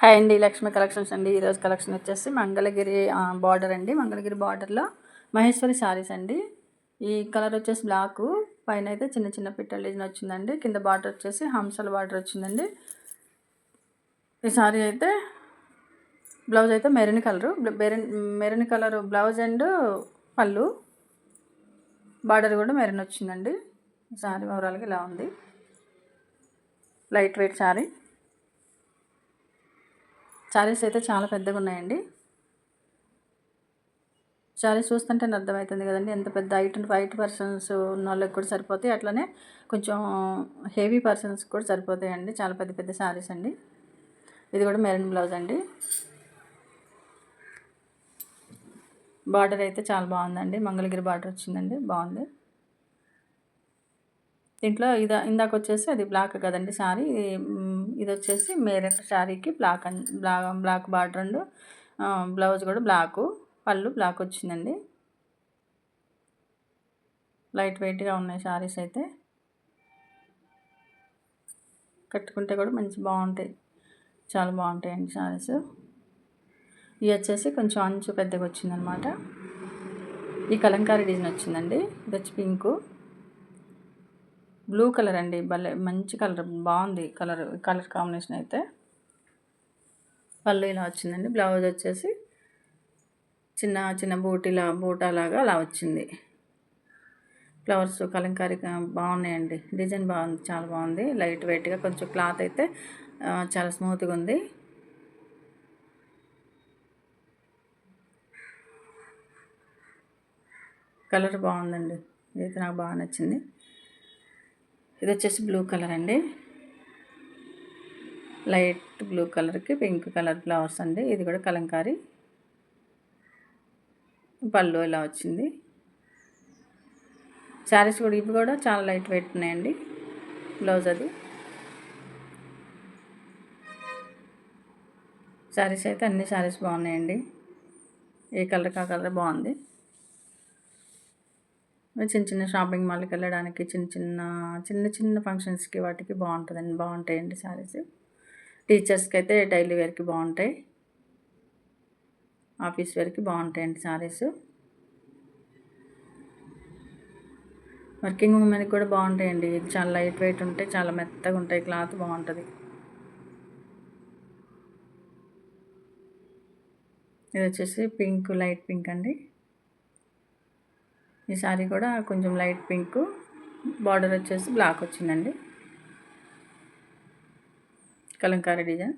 Hi అండి, Lakshmi collections అండి. ఈరోజు కలెక్షన్ వచ్చేసి మంగళగిరి బార్డర్ అండి. మంగళగిరి బార్డర్లో మహేశ్వరి శారీస్ అండి. ఈ కలర్ వచ్చేసి బ్లాక్, పైన అయితే చిన్న చిన్న పిట్టల డిజైన్ వచ్చిందండి. కింద బార్డర్ వచ్చేసి హంసల బార్డర్ వచ్చిందండి. ఈ శారీ అయితే బ్లౌజ్ అయితే maroon colour, maroon colour blouse and పళ్ళు, బార్డర్ కూడా మెరూన్ వచ్చిందండి. ఈ శారీ ఓవరాల్గా ఇలా ఉంది. Light weight sari. శారీస్ అయితే చాలా పెద్దగా ఉన్నాయండి. శారీస్ చూస్తుంటేనే అర్థమవుతుంది కదండి ఎంత పెద్ద హైట్ పర్సన్స్ ఉన్న వాళ్ళకి కూడా సరిపోతాయి, అట్లనే కొంచెం హెవీ పర్సన్స్ కూడా సరిపోతాయండి. చాలా పెద్ద పెద్ద శారీస్ అండి. ఇది కూడా మెరూన్ బ్లౌజ్ అండి. బార్డర్ అయితే చాలా బాగుందండి. మంగళగిరి బార్డర్ వచ్చిందండి, బాగుంది. దీంట్లో ఇందాక వచ్చేసి అది బ్లాక్ కదండి శారీ, ఇది వచ్చేసి మెరూన్ శారీకి బ్లాక్ బార్డర్ అండ్ బ్లౌజ్ కూడా బ్లాకు, పళ్ళు బ్లాక్ వచ్చిందండి. లైట్ వెయిట్గా ఉన్నాయి శారీస్ అయితే. కట్టుకుంటే కూడా మంచి బాగుంటాయి, చాలా బాగుంటాయండి శారీస్. ఇవి వచ్చేసి కొంచెం అంచు పెద్దగా వచ్చిందనమాట. ఈ కలంకారీ డిజైన్ వచ్చిందండి. ఇది వచ్చి పింకు, బ్లూ కలర్ అండి. భలే మంచి కలర్, బాగుంది కలర్ కాంబినేషన్ అయితే. పళ్ళు ఇలా వచ్చిందండి. బ్లౌజ్ వచ్చేసి చిన్న చిన్న బూటాలాగా అలా వచ్చింది. ఫ్లవర్స్ కలంకారీ బాగున్నాయండి. డిజైన్ బాగుంది, చాలా బాగుంది. లైట్ వెయిట్గా కొంచెం క్లాత్ అయితే చాలా స్మూత్గా ఉంది. కలర్ బాగుందండి, ఇదైతే నాకు బాగా నచ్చింది. ఇది వచ్చేసి బ్లూ కలర్ అండి. లైట్ బ్లూ కలర్కి పింక్ కలర్ ఫ్లవర్స్ అండి. ఇది కూడా కలంకారీ. పళ్ళు ఇలా వచ్చింది. శారీస్ కూడా ఇవి కూడా చాలా లైట్ వెయిట్ ఉన్నాయండి. బ్లౌజ్ అది. శారీస్ అయితే అన్ని శారీస్ బాగున్నాయండి. ఏ కలర్ కా కలర్ బాగుంది. చిన్న చిన్న షాపింగ్ మాల్కి వెళ్ళడానికి, చిన్న చిన్న ఫంక్షన్స్కి వాటికి బాగుంటాయండి శారీస్. టీచర్స్కి అయితే డైలీ వేర్కి బాగుంటాయి, ఆఫీస్ వేర్కి బాగుంటాయండి శారీస్. వర్కింగ్ ఉమెన్కి కూడా బాగుంటాయండి. చాలా లైట్ వెయిట్ ఉంటాయి, చాలా మెత్తగా ఉంటాయి, క్లాత్ బాగుంటుంది. ఇది వచ్చేసి పింక్, లైట్ పింక్ అండి. ఈ శారీ కూడా కొంచెం లైట్ పింక్, బార్డర్ వచ్చేసి బ్లాక్ వచ్చిందండి. కలంకారీ డిజైన్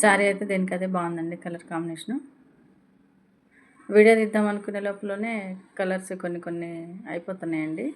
శారీ అయితే దేనికదే బాగుందండి. కలర్ కాంబినేషను వీడియో తీద్దాం అనుకునే లోపలనే కలర్స్ కొన్ని అయిపోతున్నాయండి.